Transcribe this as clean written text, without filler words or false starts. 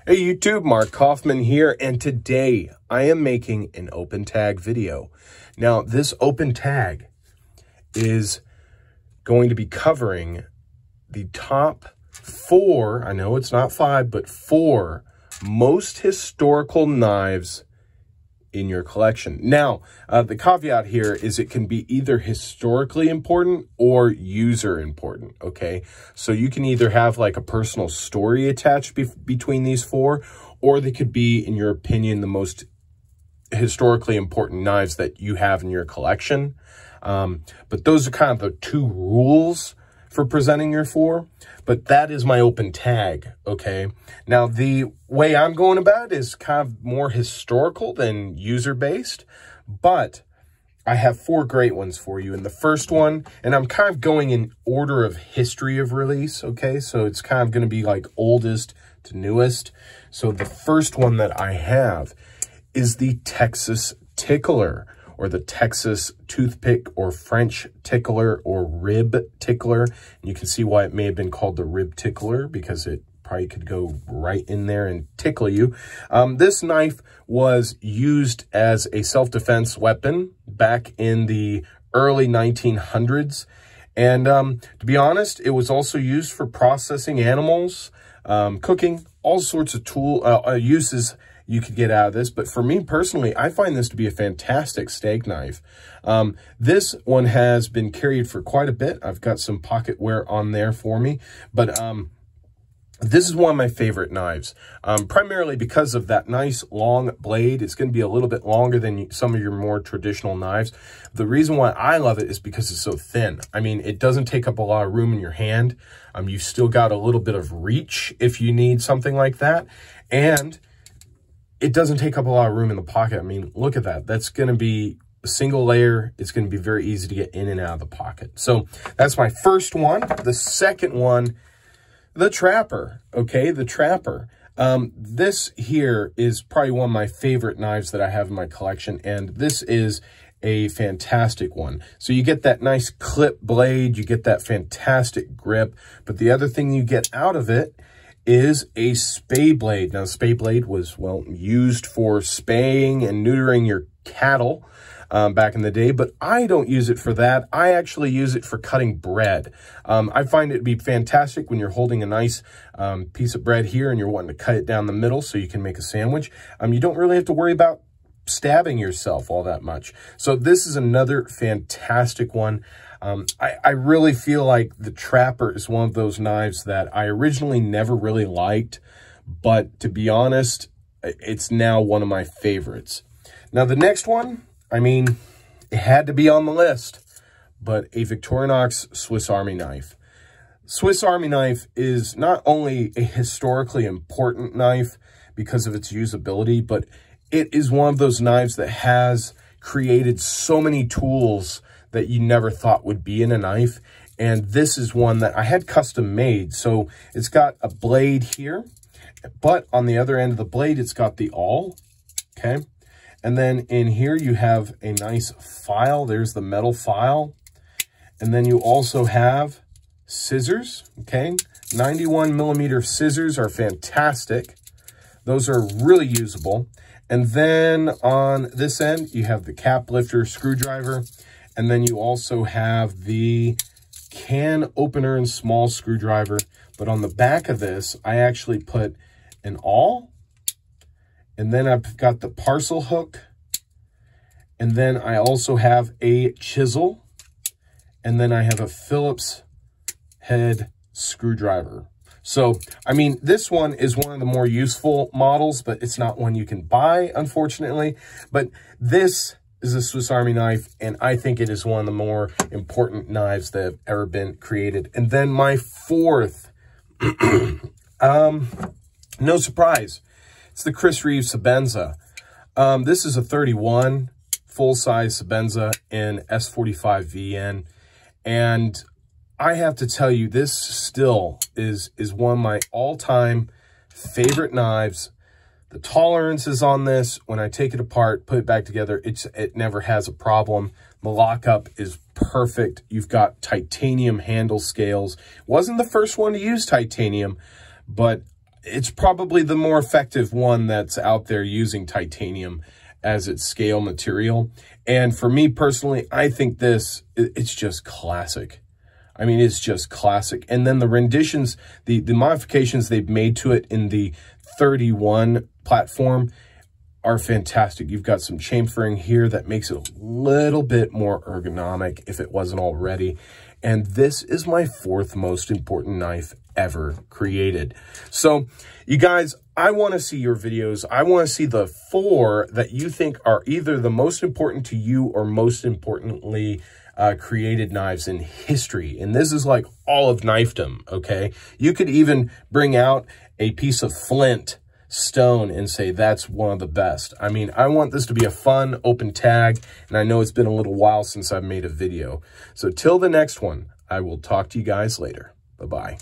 Hey YouTube, Mark Kaufman here, and today I am making an open tag video. Now, this open tag is going to be covering the top 4, I know it's not 5, but 4 most historical knives in your collection. Now, the caveat here is it can be either historically important or user important, okay? So you can either have like a personal story attached between these 4, or they could be, in your opinion, the most historically important knives that you have in your collection. But those are kind of the 2 rules for presenting your 4, but that is my open tag, okay? Now, the way I'm going about it is kind of more historical than user-based, but I have 4 great ones for you. And the first one, and I'm kind of going in order of history of release, okay? So it's kind of going to be like oldest to newest. So the first one that I have is the Texas Tickler, or the Texas Toothpick, or French Tickler, or Rib Tickler. And you can see why it may have been called the Rib Tickler, because it probably could go right in there and tickle you. This knife was used as a self-defense weapon back in the early 1900s. And to be honest, it was also used for processing animals, cooking, all sorts of uses you could get out of this. But for me personally, I find this to be a fantastic steak knife. This one has been carried for quite a bit. I've got some pocket wear on there for me, but this is one of my favorite knives, primarily because of that nice long blade. It's going to be a little bit longer than some of your more traditional knives. The reason why I love it is because it's so thin. I mean, it doesn't take up a lot of room in your hand. You still got a little bit of reach if you need something like that. And it doesn't take up a lot of room in the pocket. I mean, look at that. That's going to be a single layer. It's going to be very easy to get in and out of the pocket. So that's my first one. The second one, the Trapper, okay? The Trapper. This here is probably one of my favorite knives that I have in my collection, and this is a fantastic one. So you get that nice clip blade, you get that fantastic grip, but the other thing you get out of it is a spay blade. Now, the spay blade was, well, used for spaying and neutering your cattle back in the day, but I don't use it for that. I actually use it for cutting bread. I find it to be fantastic when you're holding a nice piece of bread here and you're wanting to cut it down the middle so you can make a sandwich. You don't really have to worry about stabbing yourself all that much. So this is another fantastic one. I really feel like the Trapper is one of those knives that I originally never really liked, but to be honest, it's now one of my favorites. Now, the next one, I mean, it had to be on the list, but a Victorinox Swiss Army knife. Swiss Army knife is not only a historically important knife because of its usability, but it is one of those knives that has created so many tools that you never thought would be in a knife. And this is one that I had custom made. So it's got a blade here, but on the other end of the blade, it's got the awl, okay? And then in here, you have a nice file. There's the metal file. And then you also have scissors, okay? 91 millimeter scissors are fantastic. Those are really usable. And then on this end, you have the cap lifter screwdriver. And then you also have the can opener and small screwdriver. But on the back of this, I actually put an awl. And then I've got the parcel hook. And then I also have a chisel. And then I have a Phillips head screwdriver. So, I mean, this one is one of the more useful models, but it's not one you can buy, unfortunately. But this is a Swiss Army knife, and I think it is one of the more important knives that have ever been created. And then my fourth, no surprise, it's the Chris Reeve Sebenza. This is a 31 full-size Sebenza in S45 VN, and I have to tell you, this still is one of my all-time favorite knives. The tolerances on this, when I take it apart, put it back together, it never has a problem. The lockup is perfect. You've got titanium handle scales. Wasn't the first one to use titanium, but it's probably the more effective one that's out there using titanium as its scale material. And for me personally, I think it's just classic. I mean, it's just classic. And then the renditions, the modifications they've made to it in the 31 platform are fantastic. You've got some chamfering here that makes it a little bit more ergonomic if it wasn't already. And this is my 4th most important knife ever created. So you guys, I want to see your videos. I want to see the 4 that you think are either the most important to you or most importantly created knives in history. And this is like all of knifedom, okay? You could even bring out a piece of flint stone and say that's one of the best. I mean, I want this to be a fun open tag, and I know it's been a little while since I've made a video. So till the next one, I will talk to you guys later. Bye-bye.